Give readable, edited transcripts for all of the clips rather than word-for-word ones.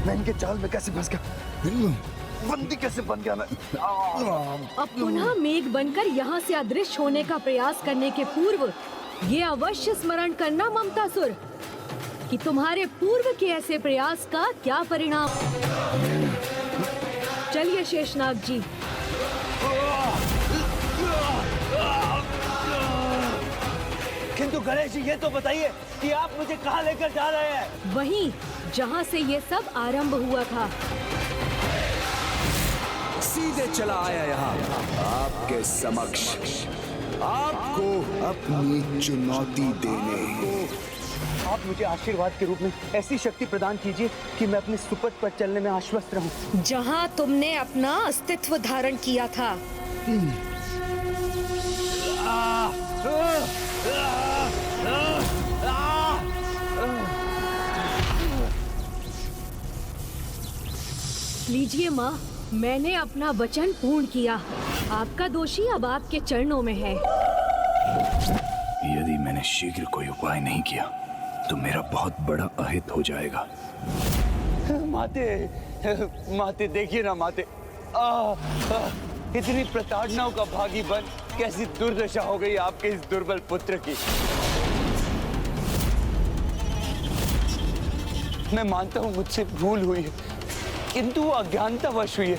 मैं इनके जाल में कैसे फंस गया, बंदी कैसे बन गया मैं। अब पुनः मेघ बनकर यहाँ से अदृश्य होने का प्रयास करने के पूर्व ये अवश्य स्मरण करना ममतासुर कि तुम्हारे पूर्व के ऐसे प्रयास का क्या परिणाम। चलिए शेषनाग जी। किंतु गणेश जी, ये तो बताइए कि आप मुझे कहाँ लेकर जा रहे हैं? वहीं जहाँ से ये सब आरंभ हुआ था। सीधे चला आया यहाँ आपके समक्ष, आपको अपनी चुनौती देने। आप मुझे आशीर्वाद के रूप में ऐसी शक्ति प्रदान कीजिए कि मैं अपने सुपथ पर चलने में आश्वस्त रहूं। जहाँ तुमने अपना अस्तित्व धारण किया था। लीजिए माँ, मैंने अपना वचन पूर्ण किया। आपका दोषी अब आपके चरणों में है। यदि मैंने शीघ्र कोई उपाय नहीं किया तो मेरा बहुत बड़ा अहित हो जाएगा। माते देखिए ना माते, इतनी प्रताड़नाओं का भागी बन कैसी दुर्दशा हो गई आपके इस दुर्बल पुत्र की। मैं मानता हूँ मुझसे भूल हुई है, किंतु वो अज्ञानतावश हुई है।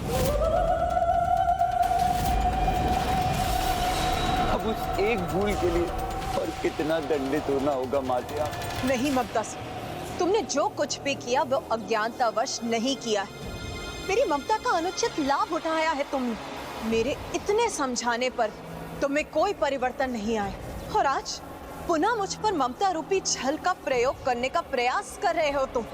अब उस एक भूल के लिए और कितना दंडित होना होगा माते आप। नहीं ममतासुर, तुमने जो कुछ भी किया वो अज्ञानतावश नहीं किया। मेरी ममता का अनुचित लाभ उठाया है तुमने। मेरे इतने समझाने पर तुम्हें कोई परिवर्तन नहीं आया और आज पुनः मुझ पर ममता रूपी छल का प्रयोग करने का प्रयास कर रहे हो तुम।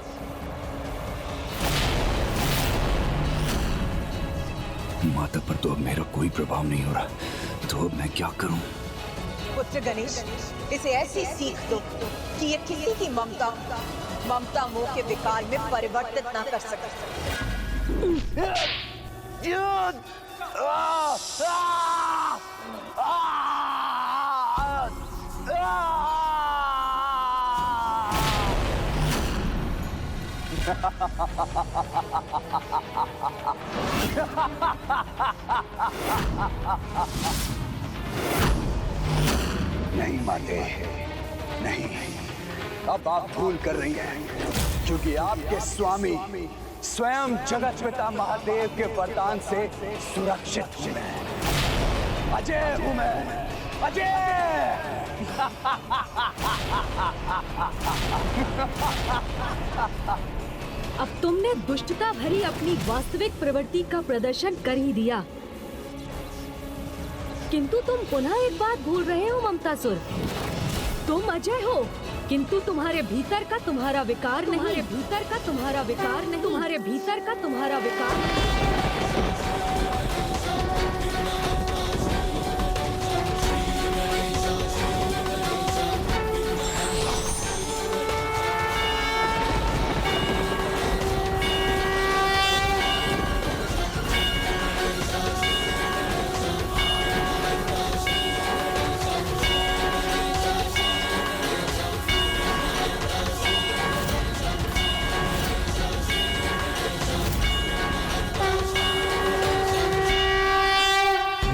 माता पर तो अब मेरा कोई प्रभाव नहीं हो रहा, तो अब मैं क्या करूं? पुत्र गणेश, इसे ऐसी सीख दो कि ये किसी की ममता मोह के विकार में परिवर्तित ना कर सके। नहीं माते, नहीं, अब आप भूल कर रही हैं, क्योंकि आपके स्वामी स्वयं जगत पिता महादेव के वरदान से सुरक्षित हूं मैं। अजय हूं मैं, अजय। अब तुमने दुष्टता भरी अपनी वास्तविक प्रवृत्ति का प्रदर्शन कर ही दिया, किंतु तुम पुनः एक बात भूल रहे हो ममतासुर। तुम अजय हो, किंतु तुम्हारे भीतर का तुम्हारा विकार नहीं। तुम्हारे भीतर का तुम्हारा विकार नहीं। तुम्हारे भीतर का तुम्हारा विकार नहीं।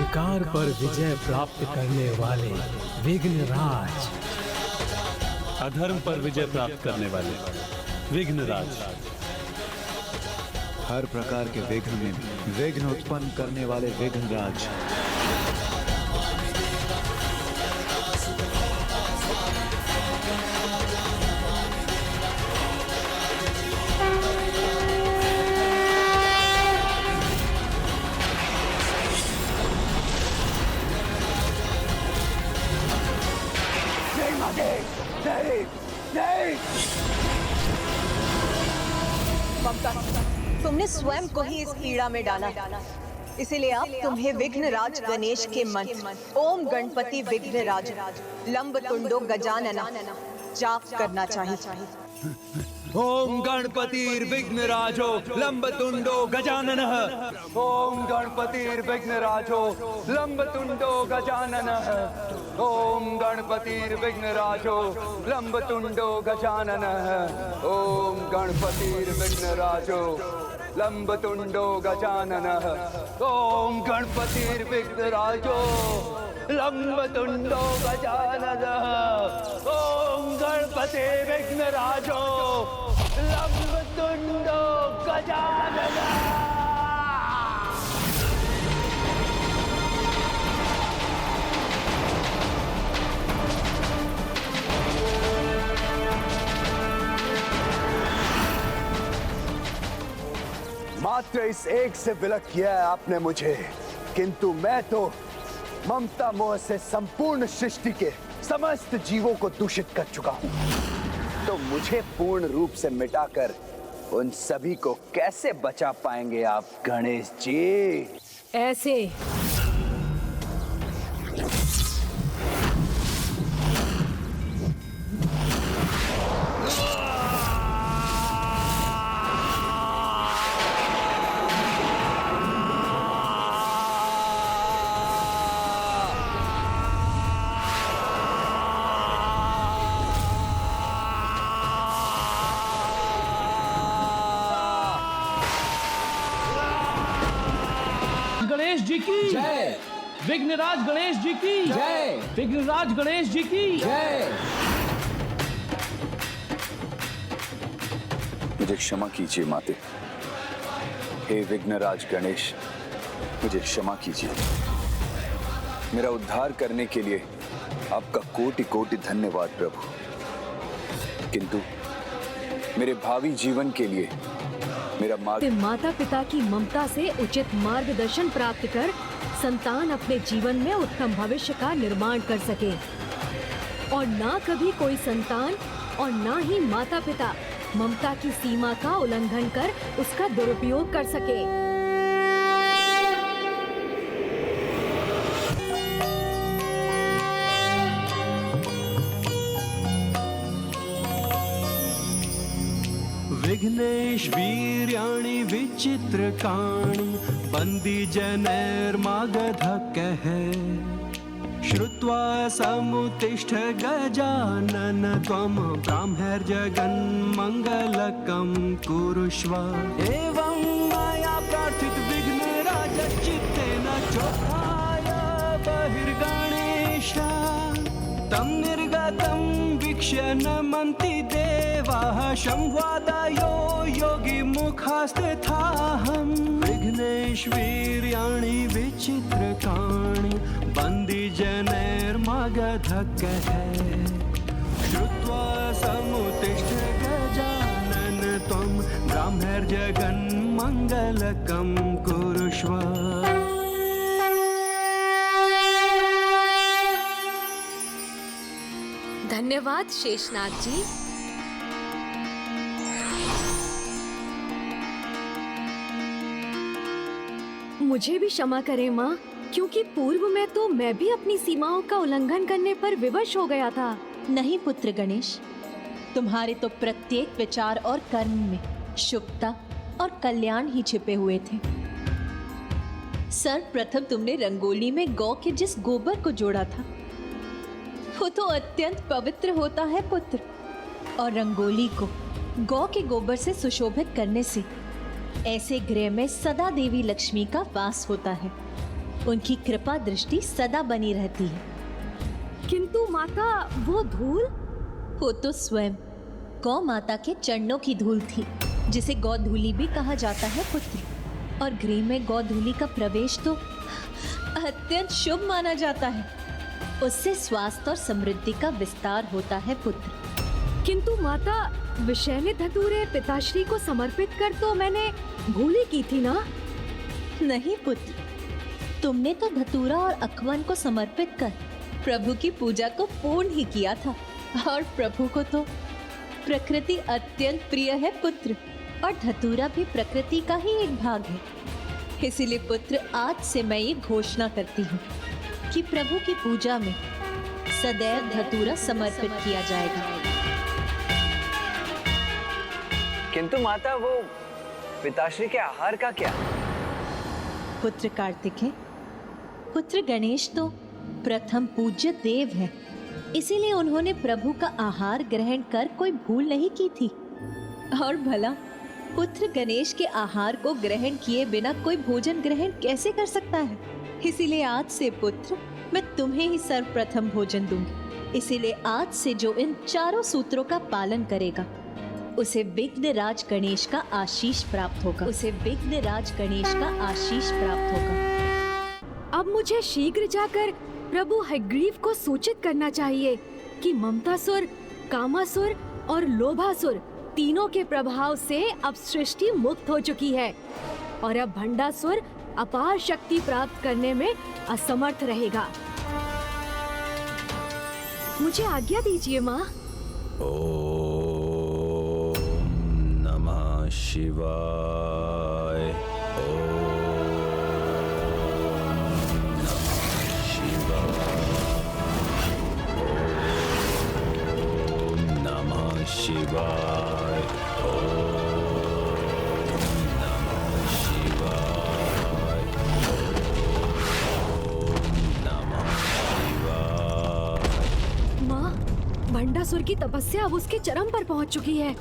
विकार पर विजय प्राप्त करने वाले विघ्नराज। अधर्म पर विजय प्राप्त करने वाले विघ्नराज। हर प्रकार के विघ्न में विघ्न उत्पन्न करने वाले विघ्नराज। ममता, तुमने स्वयं को ही इस पीड़ा में डाला, इसीलिए अब तुम्हें विघ्नराज गणेश के मंत्र ओम गणपति विघ्नराज लंब तुंडो गजानना जाप करना चाहिए। ओम गणपतिर्विघ्नराजो लंबतुंडो गजाननः। ओम गणपतिर्विघ्नराजो लंबतुंडो गजाननः। ओम गणपतिर्विघ्नराजो लंबतुंडो गजाननः। ओम गणपतिर्विघ्नराजो लंबतुंडो गजाननः। ओम गणपतिर्विघ्नराजो लंबतुंडो गजाननः। ओम गणपतिर्विघ्नराजो लंबतुंडो गजाननः। मात्र इस एक से विलक किया है आपने मुझे, किंतु मैं तो ममता मोह से संपूर्ण सृष्टि के समस्त जीवों को दूषित कर चुका हूं। तो मुझे पूर्ण रूप से मिटाकर उन सभी को कैसे बचा पाएंगे आप गणेश जी? ऐसे गणेश जी की जय। विघ्नराज गणेश जी की जय। विघ्नराज गणेश जी की जय। मुझे क्षमा कीजिए माते। हे विघ्नराज गणेश, मुझे क्षमा कीजिए। मेरा उद्धार करने के लिए आपका कोटि कोटि धन्यवाद प्रभु। किंतु मेरे भावी जीवन के लिए मेरा मार्ग माता पिता की ममता से उचित मार्गदर्शन प्राप्त कर संतान अपने जीवन में उत्तम भविष्य का निर्माण कर सके और ना कभी कोई संतान और ना ही माता पिता ममता की सीमा का उल्लंघन कर उसका दुरुपयोग कर सके। विघ्नेश वीर्याणि विचित्रकाणि बन्दी जनैर्मागधकः श्रुत्वा समुत्तिष्ठ गजानन त्वं ब्राह्मैर्जगन्मङ्गलकं कुरुष्व। एवं मया प्रार्थित विघ्नराजश्चित्तेन चोत्थाय बहिर्गणेश तं निर्गतं वीक्ष्य नमन्ति देवाः संवादायो योगी मुखास्थिताहं। विघ्नेश वीर्याणि विचित्रकाणि बन्दी जनैर्मागधकः श्रुत्वा समुत्तिष्ठ गजानन त्वं ब्राह्मैर्जगन्मङ्गलकं कुरुष्व। धन्यवाद शेषनाग जी। मुझे भी क्षमा करें माँ, क्योंकि पूर्व में तो मैं भी अपनी सीमाओं का उल्लंघन करने पर विवश हो गया था। नहीं पुत्र गणेश, तुम्हारे तो प्रत्येक विचार और कर्म में शुभता और कल्याण ही छिपे हुए थे। सर्वप्रथम तुमने रंगोली में गौ के जिस गोबर को जोड़ा था वो तो अत्यंत पवित्र होता है पुत्र, और रंगोली को गौ के गोबर से सुशोभित करने से ऐसे गृह में सदा देवी लक्ष्मी का वास होता है, उनकी कृपा दृष्टि सदा बनी रहती है। किंतु माता वो धूल, वो तो स्वयं गौ माता के चरणों की धूल थी, जिसे गौधूली भी कहा जाता है पुत्र। और गृह में गौधूली का प्रवेश तो अत्यंत शुभ माना जाता है, उससे स्वास्थ्य और समृद्धि का विस्तार होता है पुत्र। किंतु माता विषैले धतूरे पिताश्री को समर्पित कर तो मैंने भूल ही की थी ना। नहीं पुत्र, तुमने तो धतूरा और अखवन को समर्पित कर प्रभु की पूजा को पूर्ण ही किया था, और प्रभु को तो प्रकृति अत्यंत प्रिय है पुत्र, और धतूरा भी प्रकृति का ही एक भाग है। इसीलिए पुत्र आज से मैं ये घोषणा करती हूँ कि प्रभु की पूजा में सदैव धतूरा समर्पित किया जाएगा। किंतु माता, वो पिताश्री के आहार का क्या? पुत्र कार्तिकेय, पुत्र गणेश तो प्रथम पूज्य देव है, इसीलिए उन्होंने प्रभु का आहार ग्रहण कर कोई भूल नहीं की थी। और भला पुत्र गणेश के आहार को ग्रहण किए बिना कोई भोजन ग्रहण कैसे कर सकता है? इसीलिए आज से पुत्र, मैं तुम्हें ही सर्वप्रथम भोजन दूंगी। इसीलिए आज से जो इन चारों सूत्रों का पालन करेगा, उसे विघ्नराज गणेश का आशीष प्राप्त होगा। उसे विघ्नराज गणेश का आशीष प्राप्त होगा। अब मुझे शीघ्र जाकर प्रभु हयग्रीव को सूचित करना चाहिए कि ममतासुर, कामासुर और लोभासुर तीनों के प्रभाव से अब सृष्टि मुक्त हो चुकी है और अब भंडासुर अपार शक्ति प्राप्त करने में असमर्थ रहेगा। मुझे आज्ञा दीजिए माँ। ओम नमः शिवाय। ओम नमः शिवाय। ओम नमः शिवाय। भंडासुर की तपस्या अब उसके चरम पर पहुंच चुकी है।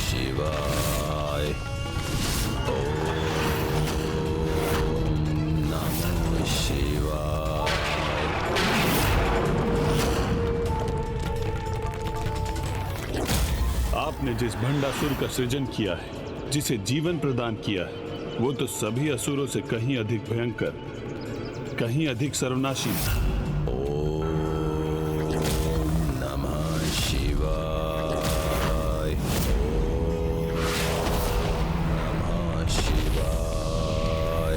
शिवाय। ओम नमः शिवाय। आपने जिस भंडासुर का सृजन किया है, जिसे जीवन प्रदान किया है, वो तो सभी असुरों से कहीं अधिक भयंकर, कहीं अधिक सर्वनाशी। ओम नमः शिवाय। ओम नमः शिवाय।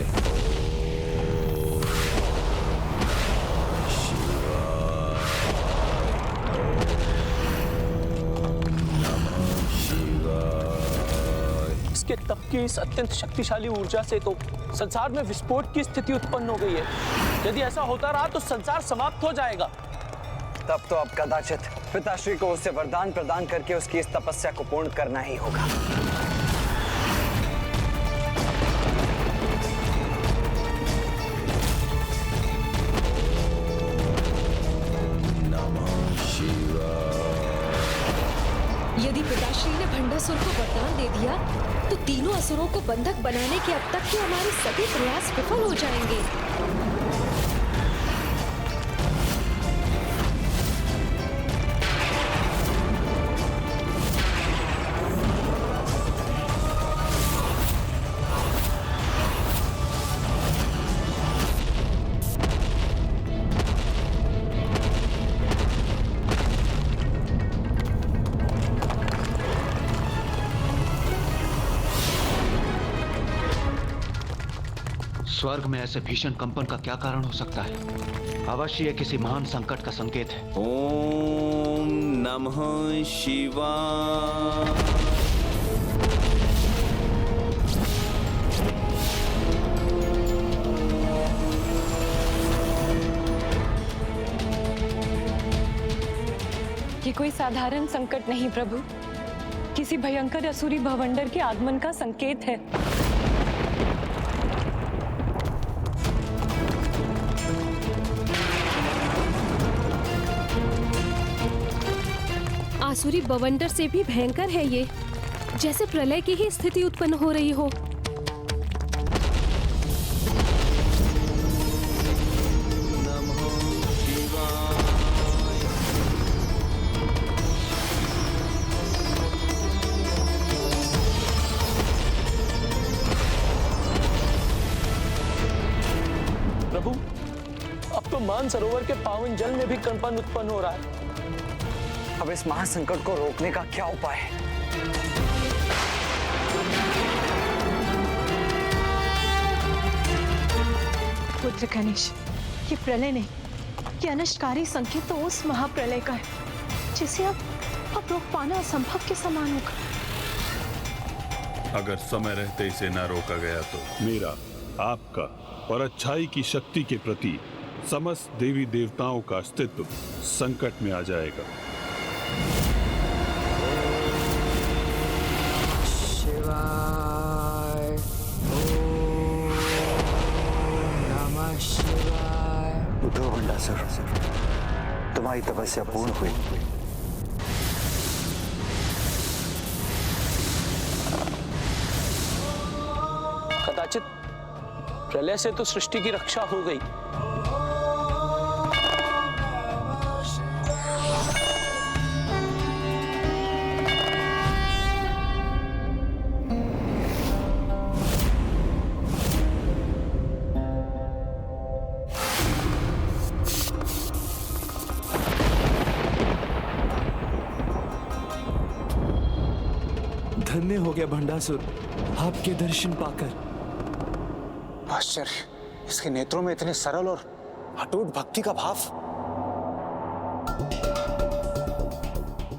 ओम नमः शिवाय। इसके तप की इस अत्यंत शक्तिशाली ऊर्जा से तो संसार में विस्फोट की स्थिति उत्पन्न हो गई है। यदि ऐसा होता रहा तो संसार समाप्त हो जाएगा। तब तो अब कदाचित पिताश्री को उसे वरदान प्रदान करके उसकी इस तपस्या को पूर्ण करना ही होगा। यदि पिताश्री ने भंडासुर को वरदान दे दिया तो तीनों असुरों को बंधक बनाने के अब तक के हमारे सभी प्रयास विफल हो जाएंगे। स्वर्ग में ऐसे भीषण कंपन का क्या कारण हो सकता है? अवश्य ये किसी महान संकट का संकेत है। ओम नमः शिवाय। ये कोई साधारण संकट नहीं प्रभु, किसी भयंकर असुरी भवंडर के आगमन का संकेत है। आसुरी बवंडर से भी भयंकर है ये, जैसे प्रलय की ही स्थिति उत्पन्न हो रही हो। प्रभु, अब तो मानसरोवर के पावन जल में भी कंपन उत्पन्न हो रहा है। अब इस महासंकट को रोकने का क्या उपाय है? पुत्र गणेश, ये प्रलय नहीं, ये अनष्टकारी संकेत तो उस महाप्रलय का है जिसे अब रोक पाना असंभव के समान होगा। अगर समय रहते इसे न रोका गया तो मेरा, आपका और अच्छाई की शक्ति के प्रति समस्त देवी देवताओं का अस्तित्व संकट में आ जाएगा। शिवाय ओम नमः शिवाय। उठो भंडासुर, तुम्हारी तपस्या पूर्ण हुई। कदाचित प्रलय से तो सृष्टि की रक्षा हो गई। धन्य हो गया भंडासुर आपके दर्शन पाकर। आश्चर्य, इसके नेत्रों में इतने सरल और अटूट भक्ति का भाव।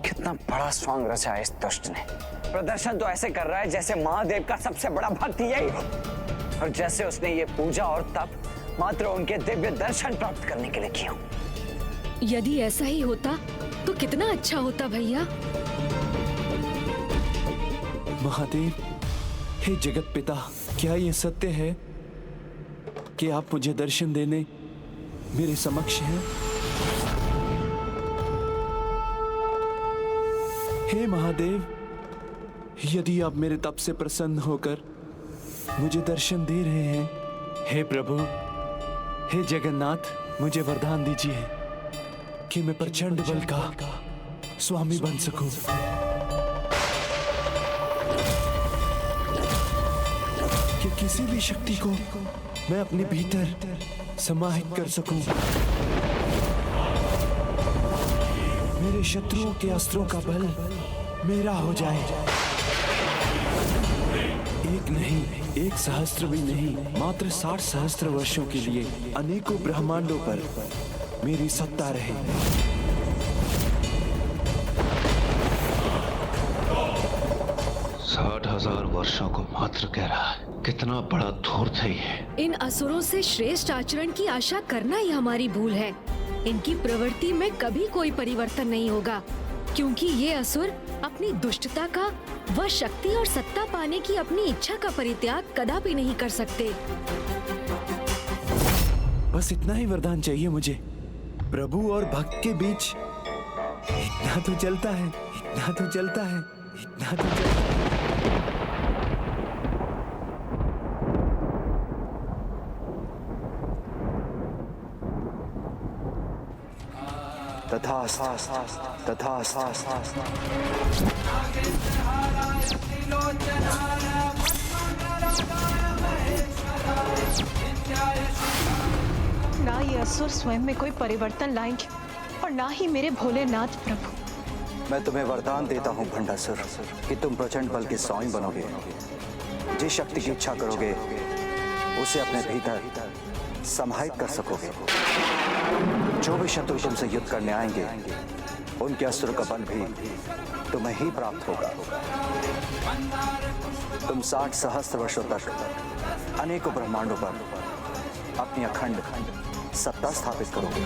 कितना बड़ा स्वांग रचा है इस दुष्ट ने। प्रदर्शन तो ऐसे कर रहा है जैसे महादेव का सबसे बड़ा भक्त यही हो, और जैसे उसने ये पूजा और तप मात्र उनके दिव्य दर्शन प्राप्त करने के लिए किया। यदि ऐसा ही होता तो कितना अच्छा होता भैया। महादेव, हे जगत पिता, क्या ये सत्य है कि आप मुझे दर्शन देने मेरे समक्ष हैं? हे महादेव, यदि आप मेरे तप से प्रसन्न होकर मुझे दर्शन दे रहे हैं, हे प्रभु, हे जगन्नाथ, मुझे वरदान दीजिए कि मैं प्रचंड बल का स्वामी बन सकूं, कि किसी भी शक्ति को मैं अपने भीतर समाहित कर सकूं, मेरे शत्रुओं के अस्त्रों का बल मेरा हो जाए। एक नहीं, 1 सहस्त्र भी नहीं, मात्र 60 सहस्त्र वर्षों के लिए अनेकों ब्रह्मांडों पर मेरी सत्ता रहे। 60,000 वर्षों को मात्र कह रहा है। कितना बड़ा धूर्त है ये। इन असुरों से श्रेष्ठ आचरण की आशा करना ही हमारी भूल है। इनकी प्रवृत्ति में कभी कोई परिवर्तन नहीं होगा, क्योंकि ये असुर अपनी दुष्टता का व शक्ति और सत्ता पाने की अपनी इच्छा का परित्याग कदापि नहीं कर सकते। बस इतना ही वरदान चाहिए मुझे। प्रभु और भक्त के बीच इतना तो चलता है, इतना तो चलता है, इतना तो चलता है। तथास्तु, तथास्तु। ना ये असुर स्वयं में कोई परिवर्तन लाएंगे और ना ही मेरे भोलेनाथ प्रभु। मैं तुम्हें वरदान देता हूँ भंडासुर कि तुम प्रचंड बल के स्वामी बनोगे। जिस शक्ति की इच्छा करोगे उसे अपने भीतर समाहित कर सकोगे। जो भी शत्रु तुमसे युद्ध करने आएंगे उनके अस्त्र का बल भी तुम्हें ही प्राप्त होगा। तुम 60 सहस्त्र वर्षों तक अनेकों ब्रह्मांडों पर अपनी अखंड सत्ता स्थापित करोगे।